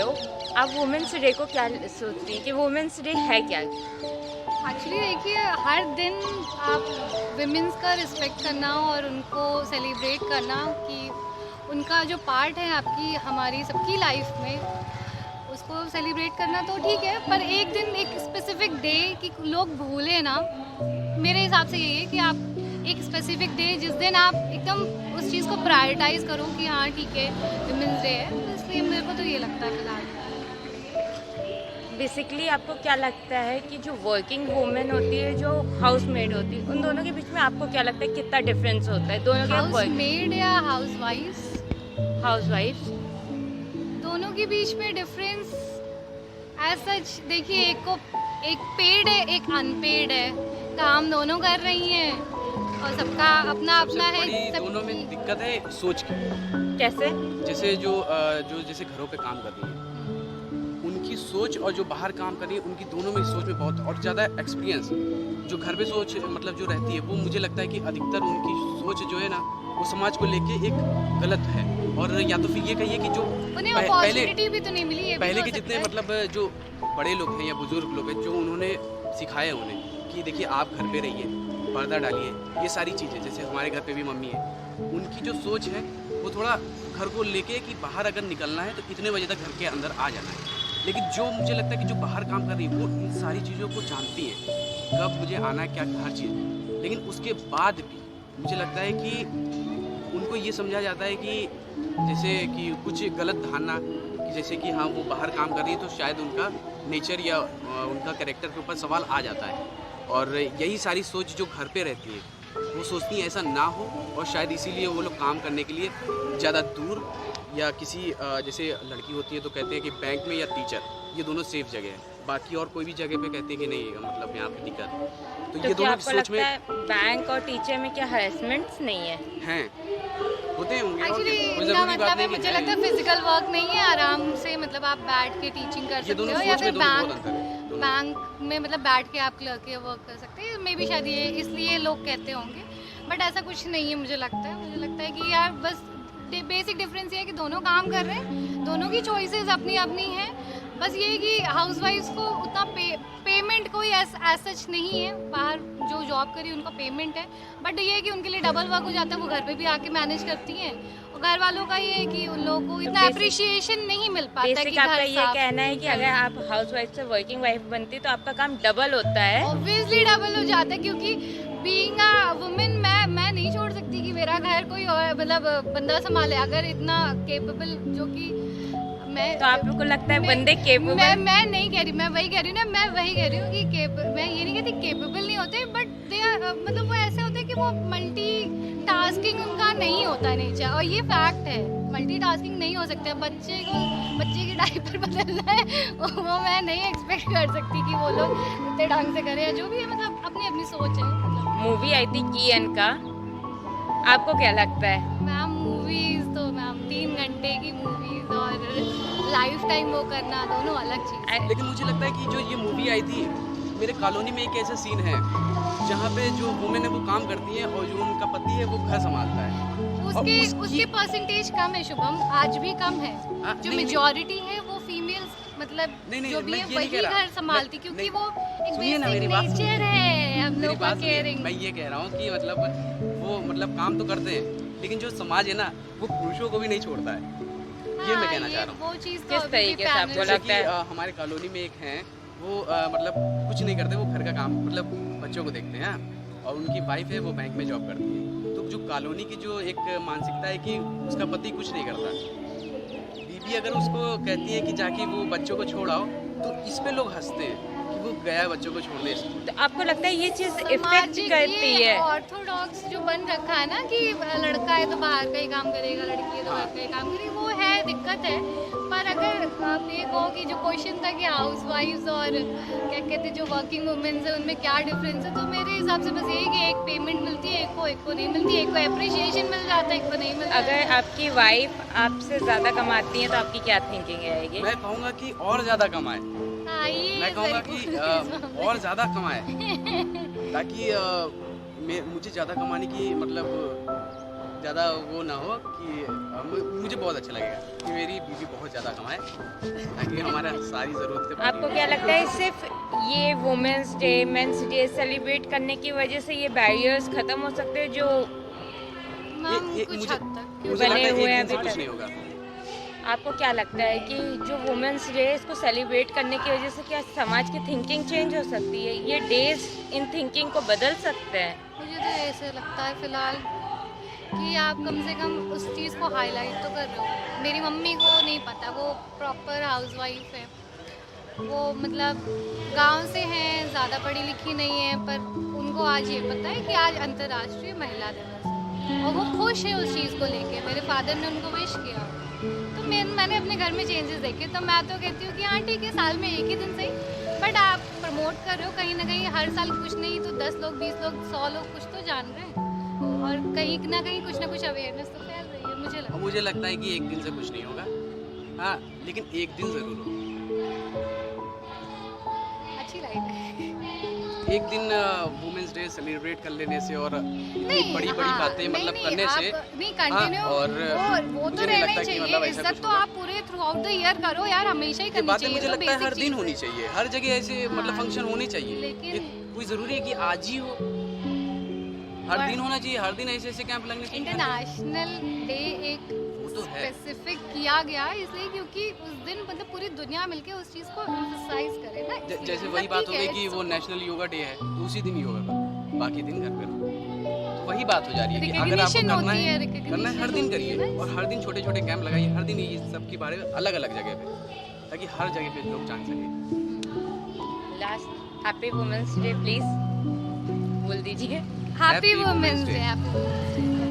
हो, आप women's day को क्या सोचती हैं कि वुमेन्स डे है क्या? एक्चुअली देखिए, हर दिन आप विमेंस का रिस्पेक्ट करना और उनको सेलिब्रेट करना कि उनका जो पार्ट है आपकी हमारी सबकी लाइफ में, उसको सेलिब्रेट करना तो ठीक है, पर एक दिन एक स्पेसिफिक डे कि लोग भूले ना। मेरे हिसाब से यही है कि आप एक स्पेसिफिक डे जिस दिन आप एकदम उस चीज़ को प्रायोरिटाइज करो कि हाँ ठीक है विमेंस डे है, तो इसलिए मेरे को तो ये लगता है फिलहाल। बेसिकली आपको क्या लगता है कि जो वर्किंग वुमेन होती है, जो हाउस मेड होती है, उन दोनों के बीच में आपको क्या लगता है कितना डिफरेंस होता है? दोनों के हाउस मेड या हाउस वाइफ, हाउस वाइफ दोनों के बीच में डिफरेंस एज सच देखिए, एक पेड है एक अनपेड है, काम दोनों कर रही हैं और सबका अपना अपना है। दोनों में दिक्कत है सोच की। कैसे? जैसे जो जैसे घरों पे काम कर रही है, उनकी सोच और जो बाहर काम कर रही है, उनकी दोनों में सोच में बहुत और ज़्यादा एक्सपीरियंस। जो घर पे सोच मतलब जो रहती है, वो मुझे लगता है कि अधिकतर उनकी सोच जो है ना, वो समाज को लेके एक गलत है। और या तो फिर ये कहिए कि जो उन्हें अपॉर्चुनिटी भी तो नहीं मिली, ये भी पहले तो के हो जितने सकता है। मतलब जो बड़े लोग हैं या बुजुर्ग लोग हैं, जो उन्होंने सिखाया उन्हें कि देखिए आप घर पे रहिए, पर्दा डालिए, ये सारी चीज़ें। जैसे हमारे घर पे भी मम्मी है, उनकी जो सोच है वो थोड़ा घर को लेके कि बाहर अगर निकलना है तो इतने बजे तक घर के अंदर आ जाना है। लेकिन जो मुझे लगता है कि जो बाहर काम कर रही है, वो इन सारी चीज़ों को जानती हैं कि कब मुझे आना है, क्या हर चीज़। लेकिन उसके बाद भी मुझे लगता है कि उनको ये समझा जाता है कि जैसे कि कुछ गलत धारणा कि जैसे कि हाँ वो बाहर काम कर रही है तो शायद उनका नेचर या उनका कैरेक्टर के ऊपर सवाल आ जाता है। और यही सारी सोच जो घर पे रहती है, वो सोचती हैं ऐसा ना हो, और शायद इसीलिए वो लोग काम करने के लिए ज़्यादा दूर या किसी जैसे लड़की होती है तो कहते हैं कि बैंक में या टीचर, ये दोनों सेफ जगह है। बाकी और कोई भी जगह पे कहते हैं कि नहीं, मतलब यहाँ पे दिक्कत है। तो तो ये क्या दोनों की आपको सोच लगता में है बैंक और टीचर में क्या हरेसमेंट्स नहीं है? हैं, होते होंगे। और एक्चुअली कोई इनका ज़रूरी बात मतलब है, नहीं कि मुझे है। लगता है फिजिकल वर्क नहीं है, आराम से मतलब आप बैठ के टीचिंग कर ये सकते दोनों हो, या सोच फिर में दोनों बहुत अंतर है दोनों। बैंक में मतलब बैठ के आप क्लर्क के वर्क कर सकते हैं। मे बी शायद ये इसलिए लोग कहते होंगे, बट ऐसा कुछ नहीं है। मुझे लगता है कि यार बस बेसिक डिफरेंस ये है कि दोनों काम कर रहे हैं, दोनों की चॉइसेस अपनी अपनी हैं। बस ये है कि हाउसवाइफ्स को उतना पेमेंट कोई सच नहीं है, बाहर जो जॉब करी उनका पेमेंट है, बट ये है कि उनके लिए डबल वर्क हो जाता है, वो घर पे भी आके मैनेज करती हैं। और घर वालों का ये है कि उन लोगों को इतना अप्रिशिएशन नहीं मिल पाता कि बेसिक आपका घर ये साफ कहना है कि अगर आप हाउस वाइफ से वर्किंग वाइफ बनती तो आपका काम डबल होता है। ऑब्वियसली डबल हो जाता है, क्योंकि बीइंग अ वुमेन मैं नहीं छोड़ सकती कि मेरा घर कोई और मतलब बंदा संभाले, अगर इतना केपेबल जो कि मैं। तो आप लोग को लगता है मैं- बंदे केपेबल? मैं नहीं कह रही, मैं वही कह रही हूँ ना, मैं वही कह रही हूँ कि मैं ये नहीं कहती केपेबल नहीं होते, बट दे आर मतलब वो ऐसे होते हैं कि वो मल्टी टास्किंग उनका नहीं होता नेचर, और ये फैक्ट है, मल्टी टास्किंग नहीं हो सकते। बच्चे की डायपर बदलना है वो मैं नहीं एक्सपेक्ट कर सकती कि वो लोग इतने ढंग से करें, या जो भी है, मतलब अपनी अपनी सोच है। मतलब मूवी आई थी कीन का, आपको क्या लगता है? मैम मूवीज़ तो मैम 3 घंटे की मूवीज़ और लाइफ टाइम वो करना दोनों अलग चीज़ है। लेकिन मुझे लगता है कि जो ये मूवी आई थी, मेरे कॉलोनी में एक ऐसा सीन है जहाँ पे जो वुमेन है वो काम करती है और जो उनका पति है वो घर संभालता है। उसके परसेंटेज कम है शुभम, आज भी कम है। जो नहीं, मेजॉरिटी है वो फीमेल्स, मतलब नहीं, जो भी मैं है ये नहीं वही कह रहा। घर संभालती, क्योंकि नहीं, वो एक सुनिए ना, बेसिक मेरी बात सुनिए। नेचर है हम मेरी लोग का बात सुनिए, केयरिंग। मैं ये कह रहा हूँ कि मतलब वो मतलब काम तो करते हैं, लेकिन जो समाज है ना, वो पुरुषों को भी नहीं छोड़ता है। ये मैं कहना चाह रहा हूँ। वो चीज़ तो किस अभी भी तरीके से आपको families- जैसे लगता कि है? हमारे कॉलोनी में एक हैं, वो मतलब कुछ नहीं करते, वो घर का काम मतलब बच्चों को देखते हैं, और उनकी वाइफ है वो बैंक में जॉब करती है। तो जो कॉलोनी की जो एक मानसिकता है कि उसका पति कुछ नहीं करता, बीबी अगर उसको कहती है कि जाके वो बच्चों को छोड़ आओ, तो इस पे लोग हंसते हैं कि वो गया बच्चों को छोड़ने। तो आपको लगता है ये चीज़ इफेक्ट सामाजिक करती ये है? ऑर्थोडॉक्स जो बन रखा है ना कि लड़का है तो बाहर का ही काम करेगा, लड़की है तो घर का ही काम करेगी, वो है दिक्कत है। पर अगर आप ये कहो कि जो क्वेश्चन था कि हाउस वाइफ्स और क्या कहते हैं जो वर्किंग वुमेन्स है उनमें क्या डिफरेंस है, तो मेरे हिसाब से बस यही कि एक पेमेंट मिलती है, एक को नहीं मिलती, एक को अप्रिशिएशन मिल जाता है, एक को नहीं मिलता। अगर आपकी वाइफ आपसे ज़्यादा कमाती है तो आपकी क्या थिंकिंग रहेगी? मैं कहूँगा कि और ज़्यादा कमाए। हाँ, ये मैं कहूँगा very कि good और ज़्यादा कमाए, ताकि मुझे ज़्यादा कमाने की मतलब ज़्यादा वो ना हो कि मुझे बहुत अच्छा लगेगा कि मेरी बीवी बहुत ज़्यादा कमाए ताकि हमारा सारी ज़रूरतें पूरी आपको हो। क्या लगता है सिर्फ ये women's day men's day celebrate करने की वजह से ये बैरियर्स खत्म हो सकते हैं जो मैम ये कुछ मुझे- हद तक मुझे लगता बने है हुए हैं एक दिन से अभी कुछ तक? नहीं होगा। आपको क्या लगता है कि जो वुमेंस डे है इसको सेलिब्रेट करने की वजह से क्या समाज की थिंकिंग चेंज हो सकती है? ये डेज इन थिंकिंग को बदल सकते हैं? मुझे तो ऐसे लगता है फिलहाल कि आप कम से कम उस चीज़ को हाईलाइट तो कर रहे हो। मेरी मम्मी को नहीं पता, वो प्रॉपर हाउसवाइफ है, वो मतलब गांव से हैं, ज़्यादा पढ़ी लिखी नहीं है, पर उनको आज ये पता है कि आज अंतर्राष्ट्रीय महिला दिवस है और वो खुश है उस चीज़ को लेके। मेरे फादर ने उनको विश किया, तो मैंने अपने घर में चेंजेस देखे, तो मैं तो कहती हूँ कि हाँ ठीक है, साल में एक ही दिन सही, बट आप प्रमोट कर रहे हो कहीं ना कहीं। हर साल कुछ नहीं तो 10 लोग 20 लोग 100 लोग कुछ तो जान रहे हैं और कहीं ना कहीं कुछ अवेयरनेस तो फैल रही है, मुझे लगता और मुझे लगता है कि एक दिन से कुछ नहीं होगा, हाँ, लेकिन एक दिन ज़रूर होगा। है। अच्छी लाइफ है। एक दिन वुमेंस डे सेलिब्रेट कर लेने से और नहीं, बड़ी बड़ी हाँ, बातें मतलब नहीं, करने से नहीं कंटिन्यू हाँ, और वो तो मुझे नहीं रहना लगता ही कि चाहिए। मतलब ऐसा इज्जत कुछ तो होगा। आप पूरे थ्रू आउट द ईयर करो यार, हमेशा ही ये करनी बातें चाहिए। मुझे तो लगता है हर basic दिन चीज़ होनी है। चाहिए, हर जगह ऐसे मतलब हाँ, फंक्शन होने चाहिए। लेकिन- ये कोई ज़रूरी है कि आज ही हो, हर और- दिन होना चाहिए, हर दिन ऐसे ऐसे कैंप लगने चाहिए। इंटरनेशनल डे एक वो तो है। स्पेसिफिक किया गया है इसलिए क्योंकि उस दिन मतलब पूरी दुनिया मिलके उस चीज़ को एम्फसाइज करे ना, इसलिए। जैसे मतलब वही बात हो ठीक गई है, कि it's वो okay। नेशनल योगा डे है तो उसी दिन योगा करो, बाकी दिन घर पे रहो। तो वही बात हो जा रही है कि अगर आपको Recognition करना होती है, है recognition हर दिन होती करिए है ना। और हर दिन छोटे छोटे कैंप लगाइए, हर दिन ये सब के बारे में अलग अलग जगह पे, ताकि हर जगह पे लोग जान सकें। Last happy women's day please बोल दीजिए। Happy Happy Women's women's day, Day। Happy women's day.